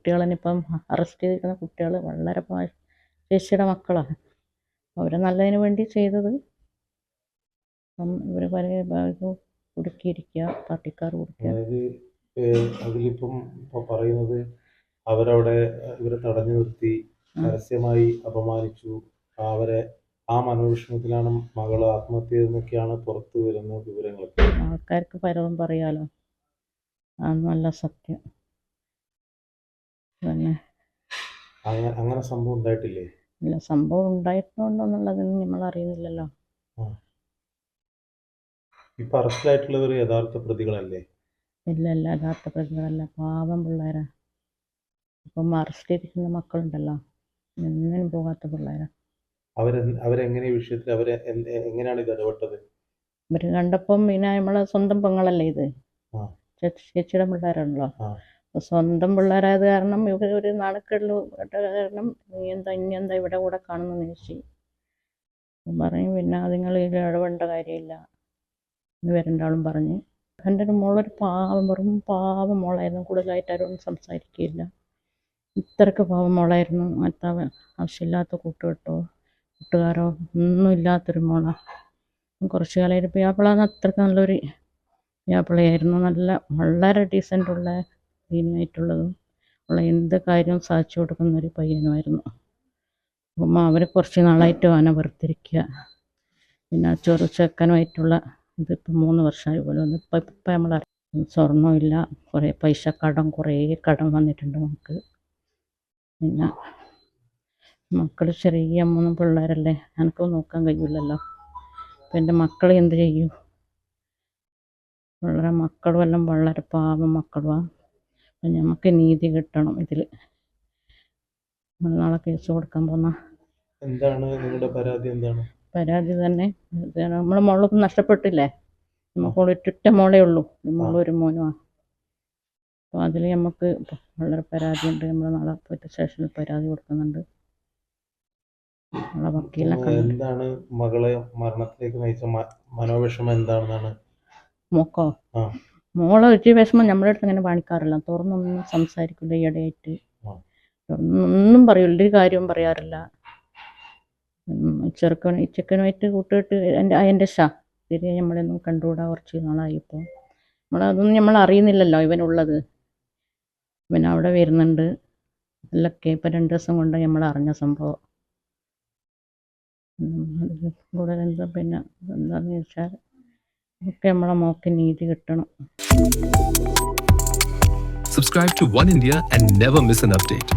കുട്ടികളെന്നിപ്പം arrest ചെയ്തിരിക്കുന്ന കുട്ടികൾ വളരെ ചേച്ചിയുടെ മക്കളാണ്. അവർ നല്ലതിന് വേണ്ടി ചെയ്തത്. ഇവർ പല കുടുക്കിയിരിക്കുക, പാർട്ടിക്കാർ കുടുക്കുക. അതിലിപ്പം പറയുന്നത് അവരവിടെ ഇവരെ തടഞ്ഞു നിർത്തി പരസ്യമായി അപമാനിച്ചു. അവരെ ആ മനോവിഷമത്തിലാണ് മകൾ ആത്മഹത്യ ചെയ്തെന്നൊക്കെയാണ് പുറത്തു വരുന്ന വിവരങ്ങൾ. ആൾക്കാർക്ക് പലതും പറയാലോ, നല്ല സത്യം തന്നെ. അങ്ങനെ സംഭവം ഉണ്ടായിട്ടില്ലേ? ഇല്ല, സംഭവം ഉണ്ടായിട്ടുണ്ടോന്നുള്ളതൊന്നും നമ്മൾ അറിയുന്നില്ലല്ലോ. ഇപ്പൊ അറസ്റ്റിലായിട്ടുള്ളവർ യഥാർത്ഥ പ്രതികളല്ലേ? ഇല്ല, യഥാർത്ഥ പ്രതികളല്ല, പാവം പിള്ളേരാ. ഇപ്പം അറസ്റ്റ് ചെയ്തിരിക്കുന്ന മക്കളുണ്ടല്ലോ, ഒന്നിനും പോകാത്ത പിള്ളേരാ. അവരെങ്ങനെ ഈ വിഷയത്തിൽ എങ്ങനെയാണ് ഇത് ഇടപെട്ടത്? ഇവർ കണ്ടപ്പം പിന്നെ നമ്മളെ സ്വന്തം പെങ്ങളല്ലേ ഇത്, ചേച്ചിയുടെ പിള്ളേരാണല്ലോ. സ്വന്തം പിള്ളേരായത് കാരണം ഇവർ ഒരു നാണക്കേടിൽ കാരണം ഇനി എന്താ ഇവിടെ കൂടെ കാണുമെന്ന് ചോദിച്ചു പറയും. പിന്നെ നിങ്ങൾ ഇടപെടേണ്ട കാര്യമില്ല എന്ന് രണ്ടാളും പറഞ്ഞ്. എൻ്റെ ഒരു മോളൊരു പാവം, വെറും പാവം മോളായിരുന്നു. കൂടുതലായിട്ട് ആരും സംസാരിക്കുകയില്ല. ഇത്രയ്ക്ക് പാവം മോളായിരുന്നു. മറ്റേ ആവശ്യമില്ലാത്ത കൂട്ടുകാരോ ഒന്നും ഇല്ലാത്തൊരു മോളാണ്. കുറച്ച് കാലമായിട്ട് പിയാപ്പിളാന്ന് അത്രയ്ക്ക് നല്ലൊരു പിയാപ്പിളയായിരുന്നു. വളരെ ഡീസൻ്റുള്ള ക്ലീനായിട്ടുള്ളതും ഉള്ള എന്ത് കാര്യവും സാധിച്ചു കൊടുക്കുന്നൊരു പയ്യനുമായിരുന്നു. അപ്പം അവർ കുറച്ച് നാളായിട്ട് അവനെ വെറുത്തിരിക്കുക. പിന്നെ ചെറുച്ചക്കനുമായിട്ടുള്ള ഇതിപ്പോൾ 3 വർഷമായി പോലെ വന്ന് ഇപ്പം നമ്മളറിയാം. സ്വർണ്ണമില്ല, കുറേ പൈസ കുറേ കടം വന്നിട്ടുണ്ട് നമുക്ക്. പിന്നെ മക്കൾ ചെറിയ 3 പിള്ളേരല്ലേ, എനിക്ക് നോക്കാൻ കഴിയില്ലല്ലോ. അപ്പം എൻ്റെ മക്കൾ എന്ത് ചെയ്യും? മക്കളും എല്ലാം വളരെ പാവം മക്കളുമാണ്. അപ്പം നമുക്ക് നീതി കിട്ടണം. ഇതിൽ നാളെ കേസ് കൊടുക്കാൻ പോകുന്ന എന്താണ് നിങ്ങളുടെ പരാതി? എന്താണ് പരാതി തന്നെ, നമ്മളെ മോളൊന്നും നഷ്ടപ്പെട്ടില്ലേ? നമുക്ക് ഒറ്റ മോളേ ഉള്ളൂ, ഒരു മോനുമാണ്. അപ്പോൾ അതിൽ നമുക്ക് വളരെ പരാതിയുണ്ട്. നമ്മൾ നാളെ പോയിട്ട് സ്റ്റേഷനിൽ പരാതി കൊടുക്കുന്നുണ്ട്. നമ്മളെ വക്കീലിനെ എന്താണ് മകളെ മരണത്തിലേക്ക് നയിച്ച മനോവിഷമം എന്താണെന്നാണ്? മോക്കോ? മോളെ ഒരു വിഷമം നമ്മുടെ അടുത്ത് അങ്ങനെ കാണിക്കാറില്ല. തുറന്നൊന്നും സംസാരിക്കില്ല. ഈയിടെയായിട്ട് ഒന്നും പറയില്ല, ഒരു കാര്യവും പറയാറില്ല. ചെക്കനുമായിട്ട് കൂട്ടിയിട്ട് എൻ്റെ ശരിയായി നമ്മളൊന്നും കണ്ടുകൂടാ. കുറച്ച് നാളായിപ്പോൾ നമ്മളതൊന്നും നമ്മൾ അറിയുന്നില്ലല്ലോ ഇവനുള്ളത്. ഇവൻ അവിടെ വരുന്നുണ്ട് എല്ലൊക്കെ. ഇപ്പം 2 ദിവസം കൊണ്ട് നമ്മൾ അറിഞ്ഞ സംഭവം. കൂടുതൽ എന്താ പിന്നെ എന്താണെന്ന് ചോദിച്ചാൽ ഒക്കെ നമ്മളെ മോക്ക് നീതി കിട്ടണം. Subscribe to One India and never miss an update.